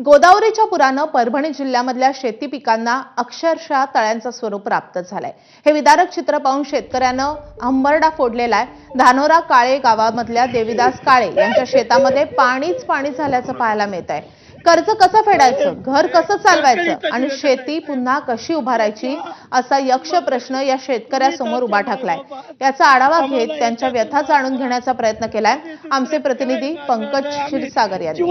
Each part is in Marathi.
गोदावरीच्या पुरानं परभणी जिल्ह्यामधल्या शेती पिकांना अक्षरशः तळ्यांचं स्वरूप प्राप्त झालंय। हे विदारक चित्र पाहून शेतकऱ्यानं हंबरडा फोडलेला आहे। धानोरा काळे गावामधल्या देवीदास काळे यांच्या शेतामध्ये पाणीच पाणी झाल्याचं पाहायला मिळत आहे। कर्ज कसं फेडायचं, घर कसं चालवायचं आणि शेती पुन्हा कशी उभारायची असा यक्ष प्रश्न या शेतकऱ्यासमोर उभा ठाकलाय। याचा आढावा घेत त्यांच्या व्यथा जाणून घेण्याचा प्रयत्न केलाय आमचे प्रतिनिधी पंकज क्षीरसागर यांनी।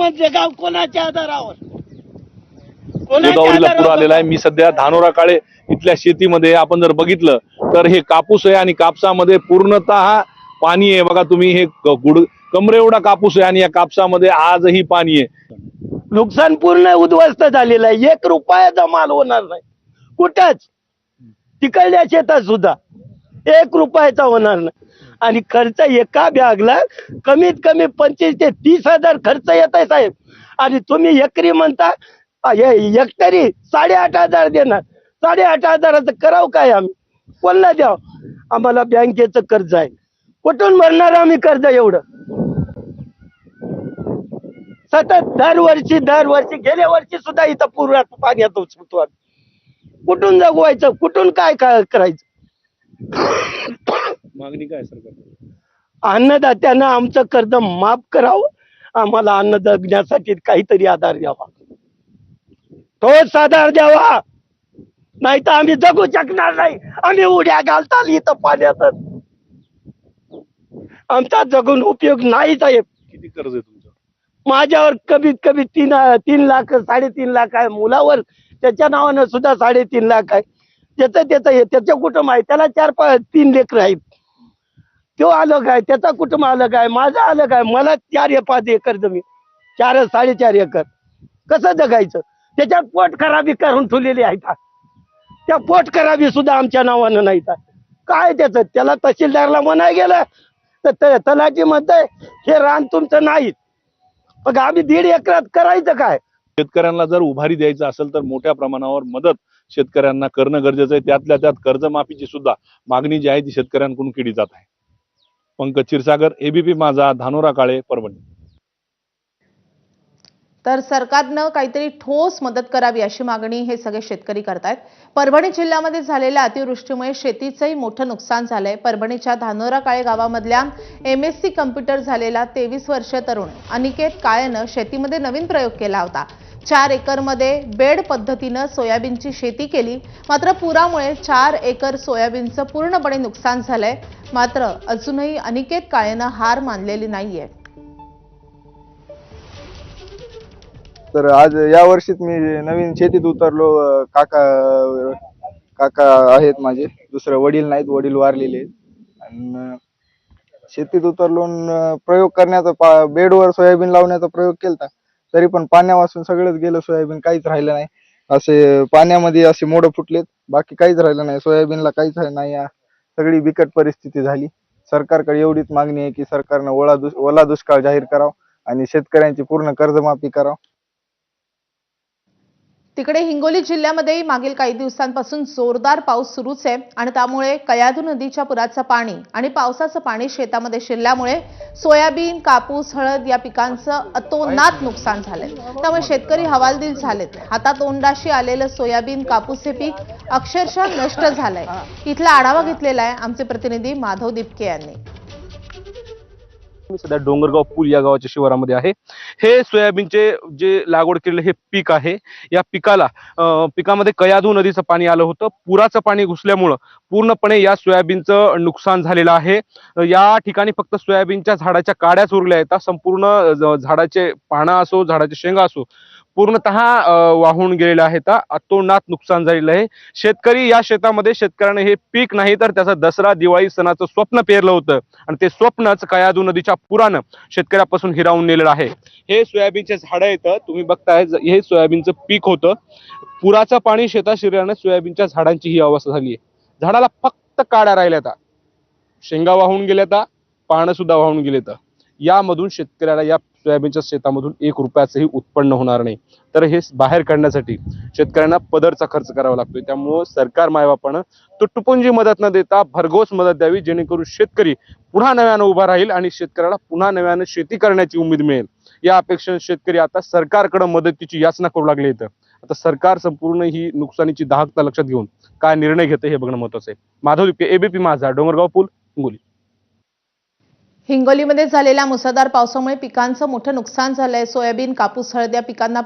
गोदावरीला पूर आलेला आहे। मी सध्या धानोरा काळे इथल्या शेतीमध्ये आपण जर बघितलं तर हे कापूस आहे आणि कापसामध्ये पूर्णतः पाणी आहे। बघा तुम्ही, हे कमरे एवढा कापूस आहे आणि या कापसामध्ये आजही पाणी आहे। नुकसान पूर्ण उद्ध्वस्त झालेलं आहे। 1 रुपयाचा माल होणार नाही कुठंच, तिकडल्या शेतात सुद्धा 1 रुपयाचा होणार नाही। आणि खर्च एका बॅगला कमीत कमी 25 ते 30 हजार खर्च येत आहे साहेब। आणि तुम्ही एकरी म्हणता एकतरी 8,500 देणार। 8,500 करावं काय आम्ही, कोणाला द्याव? आम्हाला बँकेचं कर्ज आहे, कुठून भरणार आम्ही कर्ज एवढं? सतत दरवर्षी गेल्या वर्षी सुद्धा इथं पूर पाण्यात होतो। कुठून जगवायचं, कुठून काय करायचं? मागणी काय सरकार? अन्नदात्यांना आमचं कर्ज माफ करावं, आम्हाला अन्न जगण्यासाठी काहीतरी आधार द्यावा, तोच आधार द्यावा, नाही तर आम्ही जगू शकणार नाही। आम्ही उड्या घालताल इथं पाण्यातच, आमचा जगून उपयोग नाही साहेब। किती कर्ज आहे तुमचं? माझ्यावर कमीत कमी 3 लाख 3.5 लाख आहे। मुलावर त्याच्या नावानं सुद्धा 3.5 लाख आहे। त्याचं कुटुंब आहे, त्याला 3 लेकरं आहेत। तो अलग आहे, त्याचा कुटुंब अलग आहे, माझा अलग आहे। मला 4-5 एकर जमीन, 4-4.5 एकर, कसं जगायचं? त्याच्यात पोट खराबी करून ठेवलेली आहे। त्या पोट खराबी सुद्धा आमच्या नावानं नाही काय त्याचं? त्याला तहसीलदारला म्हणाय गेलं तर तलाठी म्हणतंय हे रान तुमचं नाही। मग आम्ही 1.5 एकरात करायचं काय? शेतकऱ्यांना जर उभारी द्यायचं असेल तर मोठ्या प्रमाणावर मदत शेतकऱ्यांना करणं गरजेचं आहे। त्यातल्या त्यात कर्जमाफीची सुद्धा मागणी जी आहे ती शेतकऱ्यांकडून केली जात आहे। पंकज क्षीरसागर, एबीपी माझा, धानोरा काळे, परभणी। तर सरकारनं काहीतरी ठोस मदत करावी अशी मागणी हे सगळे शेतकरी करतायत। परभणी जिल्ह्यामध्ये झालेल्या अतिवृष्टीमुळे शेतीचंही मोठं नुकसान झालंय। परभणीच्या धानोरा काळे गावामधल्या MSc कम्प्युटर झालेला 23 वर्षीय तरुण अनिकेत काळेनं शेतीमध्ये नवीन प्रयोग केला होता। 4 एकरमध्ये बेड पद्धतीनं सोयाबीनची शेती केली, मात्र पुरामुळे 4 एकर सोयाबीनचं पूर्णपणे नुकसान झालंय। मात्र अजूनही अनिकेत काळेनं हार मानलेली नाहीये। तर आज या वर्षीच मी नवीन शेतीत उतरलो। काका आहेत माझे, दुसरे वडील नाहीत, वडील वारलेले आहेत। आणि शेतीत उतरलो, प्रयोग करण्याचा, बेडवर सोयाबीन लावण्याचा प्रयोग केलता, तरी पण पाण्यापासून सगळंच गेलं। सोयाबीन काहीच राहिलं नाही, असे पाण्यामध्ये असे मोड फुटलेत, बाकी काहीच राहिलं नाही। सोयाबीनला काहीच नाही, सगळी बिकट परिस्थिती झाली। सरकारकडे एवढीच मागणी आहे की सरकारनं ओला दुष्काळ जाहीर करावा आणि शेतकऱ्यांची पूर्ण कर्जमाफी करावं। तिकडे हिंगोली जिल्ह्यामध्ये मागील काही दिवसांपासून जोरदार पाऊस सुरूच आहे आणि त्यामुळे कयाधू नदीच्या पुराचं पाणी आणि पावसाचं पाणी शेतामध्ये शिरल्यामुळे सोयाबीन, कापूस, हळद या पिकांचं अतोनात नुकसान झालंय। त्यामुळे शेतकरी हवालदिल झालेत। हातातोंडाशी आलेलं सोयाबीन, कापूस हे पीक अक्षरशः नष्ट झालंय। इथला आढावा घेतलेला आहे आमचे प्रतिनिधी माधव दिपके यांनी। मी सध्या डोंगरगाव पूल या गावाच्या शिवारामध्ये आहे। हे सोयाबीनचे जे लागवड केलेले हे पीक आहे। या पिकामध्ये कयाधू नदीचं पाणी आलं होतं। पुराचं पाणी घुसल्यामुळं पूर्णपणे या सोयाबीनचं नुकसान झालेलं आहे। या ठिकाणी फक्त सोयाबीनच्या झाडाच्या काड्याच उरल्या आहेत। संपूर्ण झाडाचे पानं असो, झाडाचे शेंगा असो, पूर्णतः वाहून गेलेले आहेत। अतोनात नुकसान झालेलं आहे। शेतकरी या शेतामध्ये, शेतकऱ्याने हे पीक नाही तर त्याचा दसरा दिवाळी सणाचं स्वप्न पेरलं होतं आणि ते स्वप्नच कयाधू नदीच्या पुरानं शेतकऱ्यापासून हिरावून नेलेलं आहे। हे सोयाबीनचे झाड आहेत, तुम्ही बघताय, हे सोयाबीनचं पीक होतं। पुराचं पाणी शेतात शिरल्यानं सोयाबीनच्या झाडांची ही अवस्था झाली आहे। झाडाला फक्त काड्या राहिल्यात, शेंगा वाहून गेल्यात, पानं सुद्धा वाहून गेलेत। यामधून शेतकऱ्याला या सोयाबीनच्या शेतामधून 1 रुपयाचंही उत्पन्न होणार नाही। तर हे बाहेर काढण्यासाठी शेतकऱ्यांना पदरचा खर्च करावा लागतोय। त्यामुळे सरकार मायबापानं तुटपुंजी मदत न देता भरघोस मदत द्यावी, जेणेकरून शेतकरी पुन्हा नव्यानं उभा राहील आणि शेतकऱ्याला पुन्हा नव्यानं शेती करण्याची उमेद मिळेल। या अपेक्षेने शेतकरी आता सरकारकडे मदतीची याचना करू लागले इथं. आता सरकार संपूर्ण ही नुकसानीची दाहकता लक्षात घेऊन काय निर्णय घेते हे बघणं महत्वाचं आहे. माधव दिपके, एबीपी माझा, डोंगरगाव पूल, हिंगोली. हिंगोलीमध्ये झालेल्या मुसळधार पावसामुळे पिकांचं मोठं नुकसान झालंय. सोयाबीन, कापूस, हळद या पिकांना